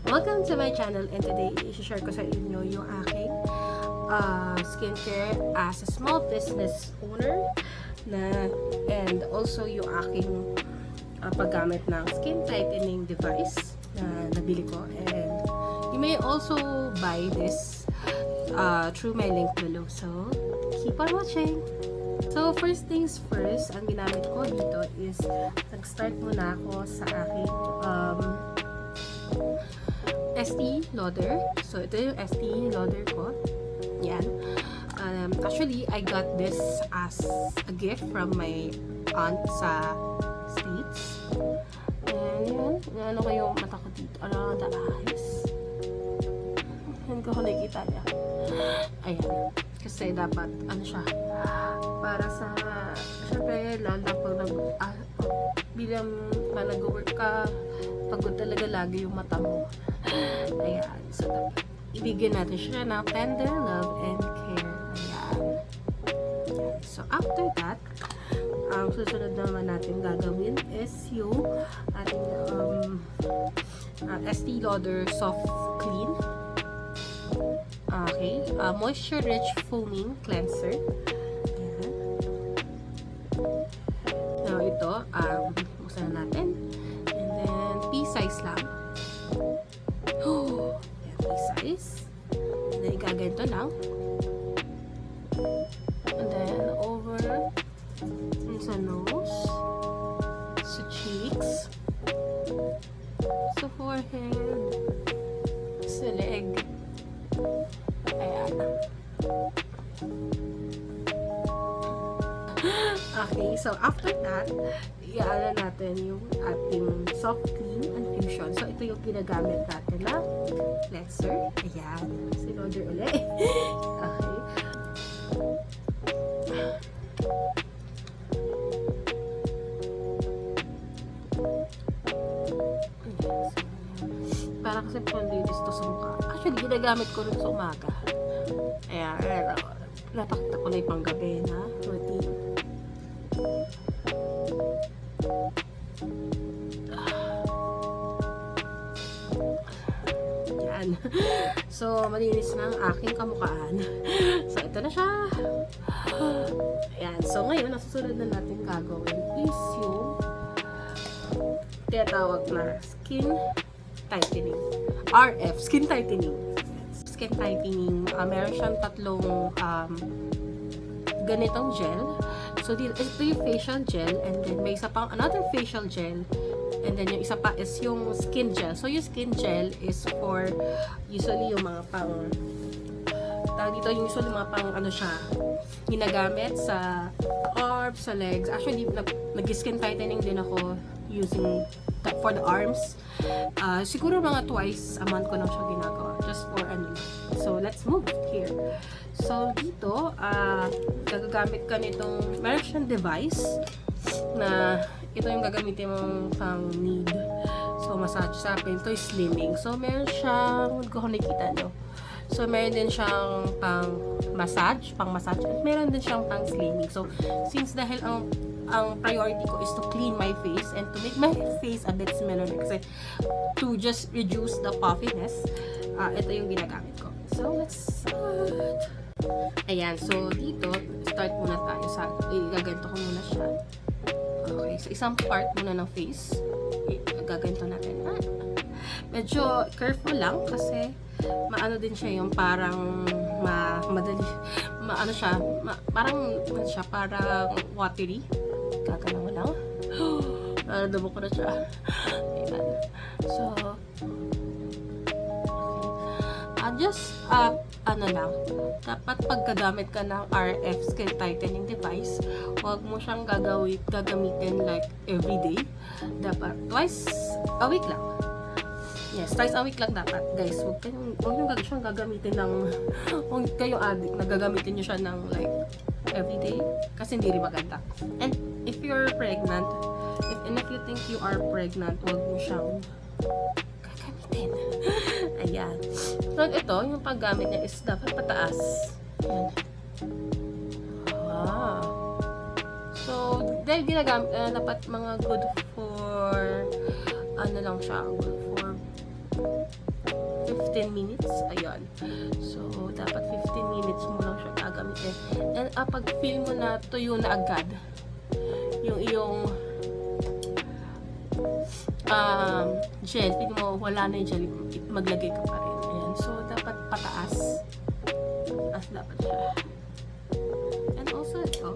Welcome to my channel, and today i-share ko sa inyo yung aking skincare as a small business owner and also yung aking paggamit ng skin tightening device na nabili ko, and you may also buy this through my link below, so keep on watching. So first things first, ang ginamit ko dito is nag-start muna ako sa aking Estee Lauder. So, ito yung Estee Lauder ko. Yan. Actually, I got this as a gift from my aunt sa States. And yan. Ano kayo mata ko dito? Around the eyes. Yan ko nakikita niya. Ayan. Kasi dapat, ano siya, para sa, syempre, lalo pag bilang nag-work ka, pagod talaga lagi yung mata mo. Ayan. So, dapat ibigyan natin siya ng tender love and care. Ayan. So, after that, ang susunod naman natin gagawin is yung ating Estee Lauder Soft Clean. Okay. Moisture Rich Foaming Cleanser. Ayan. Now, ito, buksan na natin. And then, pea-size lang. Oh, yan, pea-size. And then, igaganto lang. And then, over sa nose, sa cheeks, sa forehead, sa leg. Ayan. Okay, so after that, i-aala natin yung ating soft clean and fusion. So, ito yung ginagamit natin na cleanser. Ayan. Si Lauder ulit. Okay. Parang kasi panlinis to sa mukha. Actually, ginagamit ko rin sa umaga. Ayan. Natakita ko na yung panggabi na routine. Yan. So, malinis na ang aking kamukhaan. So, ito na siya. Ayan. So, ngayon, nasusunod na natin gagawin is yung tinatawag na skin tightening. RF, skin tightening. Skin tightening. Meron siyang tatlong ganitong gel. So, ito yung facial gel, and then may isa pang another facial gel, and then yung isa pa is yung skin gel. So, yung skin gel is for usually yung mga pang tawag dito, yung usually mga pang ano siya, ginagamit sa arms, sa legs. Actually, nag-skin tightening din ako using for the arms. Siguro mga twice a month ko lang siya ginagawa. Just for ano. So, let's move here. So, dito, gagagamit ka nitong, meron siyang device na ito yung gagamitin mong pang need. So, massage sa akin. Ito is slimming. So, meron siyang, kung nakikita nyo. So, meron din siyang pang massage. At meron din siyang pang slimming. So, since dahil ang priority ko is to clean my face and to make my face a bit similar kasi to just reduce the puffiness, ito yung ginagamit ko. So, let's start. Ayan, so dito, start muna tayo sa, gaganto ko muna siya. Okay, so isang part muna ng face. Gaganto natin. Medyo careful lang kasi maano din siya yung parang madali, maano siya, parang watery. Gagalaw mo lang. Naradabo ko na siya. Ayan. So, just ano lang, dapat pagkagamit ka ng RF skin tightening device, huwag mo siyang gagamitin like everyday. Dapat twice a week lang. Yes, twice a week lang dapat. Guys, huwag yung siyang gagamitin ng, huwag kayo addict na gagamitin nyo siya ng like everyday kasi hindi rin maganda. And if you're pregnant, if you think you are pregnant, huwag mo siyang gagamitin. Ayan. So, ito, yung paggamit niya is dapat pataas. Ayan. So, dahil ginagamit, dapat mga good for, ano lang siya, good for 15 minutes. Ayun. So, dapat 15 minutes mo lang siya gagamitin. And pag feel mo na tuyo na agad, yung iyong gel, feel mo wala na yung gel, maglagay ka pa rin. Ayan. So, dapat pataas. Pataas dapat siya. And also, ito.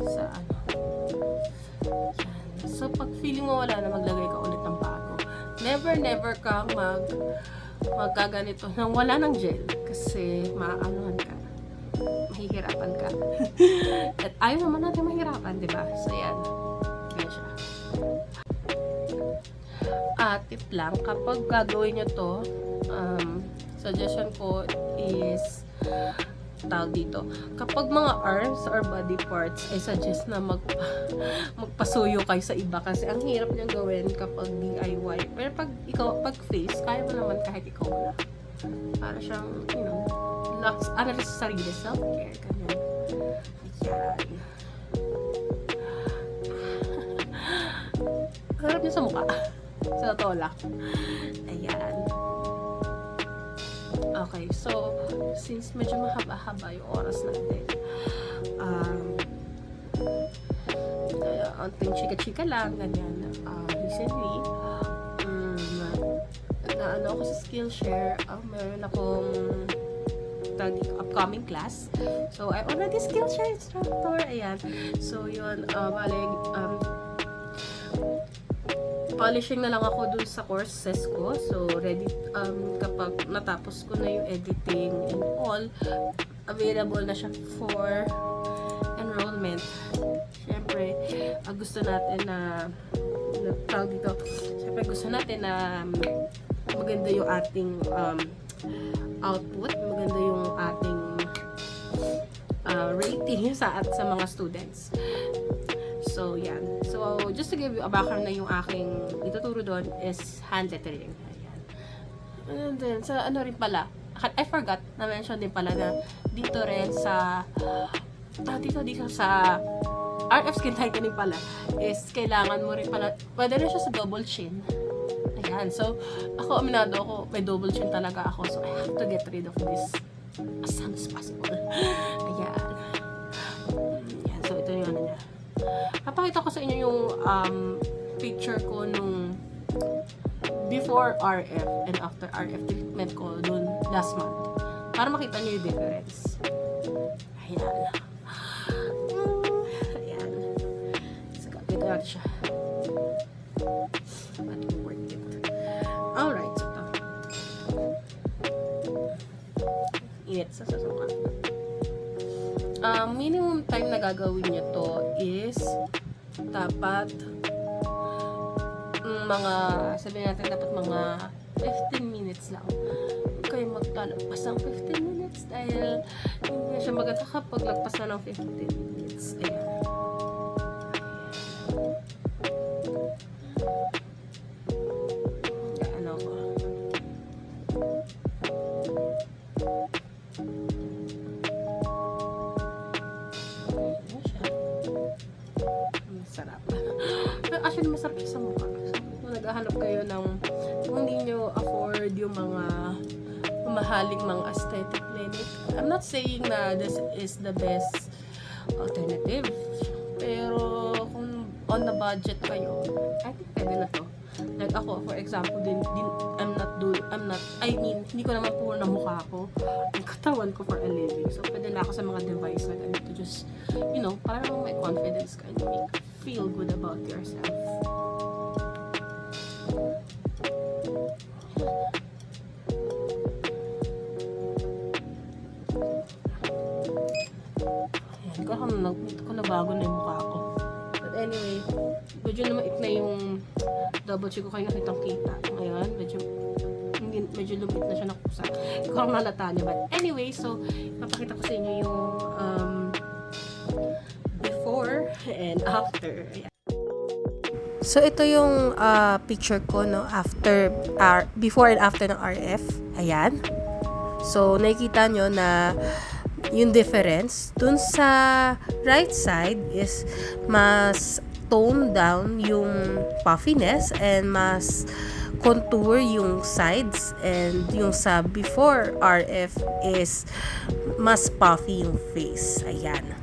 Sa ano. Ayan. So, pag feeling mo wala na, maglagay ka ulit ng bago. Never kang magkaganito nang wala ng gel. Kasi, maaanuhan ka. Mahihirapan ka. At ayaw naman natin mahirapan, di ba? So, yan. Ganyan siya. Tip lang, kapag gagawin nyo to, suggestion ko is, tawag dito, kapag mga arms or body parts, I suggest na magpasuyo kayo sa iba kasi ang hirap niyang gawin kapag DIY. Pero pag face, kaya mo naman kahit ikaw na. Para siyang, you know, ano rin sa sarili, self-care, ganyan. Ayan. Harap niyo sa mukha. Sa totoo lang. Ayan. Okay, so, since medyo mahaba-haba yung oras natin, unting chika-chika lang, ganyan. Recently, naano ako sa Skillshare, meron akong upcoming class. So, I'm already Skillshare instructor. Ayan. So, yun, polishing na lang ako dun sa courses ko. So, ready, kapag natapos ko na yung editing and all, available na siya for enrollment. Siyempre, gusto natin na tawag dito, siyempre gusto natin na maganda yung ating output, maganda yung ating rating sa mga students. So, yan. So, just to give you a background na yung aking ituturo doon is hand lettering. Ayan. And then, sa ano rin pala, I forgot na mention din pala na dito rin sa dito sa RF skin tightening pala is kailangan mo rin pala, pwede rin siya sa double chin. Ayan. So, aminado ako, may double chin talaga ako. So, I have to get rid of this as soon as possible. Ayan. Ayan. So, ito yung ano niya. Papakita ko sa inyo yung picture ko nung before RF and after RF treatment ko dun last month. Para makita nyo yung difference. Ayan. Ayan. So, gagawin natin siya. But worth it. Alright. So, ito. Init sa sasuka. Minimum time na gagawin nyo to is dapat sabihin natin dapat mga 15 minutes lang. Huwag kayo maglalagpas ng 15 minutes dahil hindi na siya maganda kapag lagpas na ng 15 minutes. Ayan. Ano ko. Sarap. Actually, masarap siya sa mukha. So, kung naghahanap kayo ng kung hindi nyo afford yung mga mamahaling mga aesthetic clinic, I'm not saying na this is the best alternative. Pero kung on the budget kayo, I think pwede na to. Like ako, for example, hindi ko naman puro na mukha ko. Ang katawan ko for a living. So, pwede na ako sa mga device na ganito. Just, you know, para lang may confidence ka and make feel good about yourself. Ayan, ko na bago na yung mukha ko. But anyway, medyo lumait na yung double cheek ko kayo nakitang-kita. Ngayon, medyo lumit na siya na kusa. Hindi ko lang nalata niya. But anyway, so, papakita ko sa inyo yung before and after. Ayan. So, ito yung picture ko no, before and after ng RF. Ayan. So, nakikita nyo na yung difference. Dun sa right side is mas toned down yung puffiness and mas contour yung sides, and yung sa before RF is mas puffy yung face. Ayan.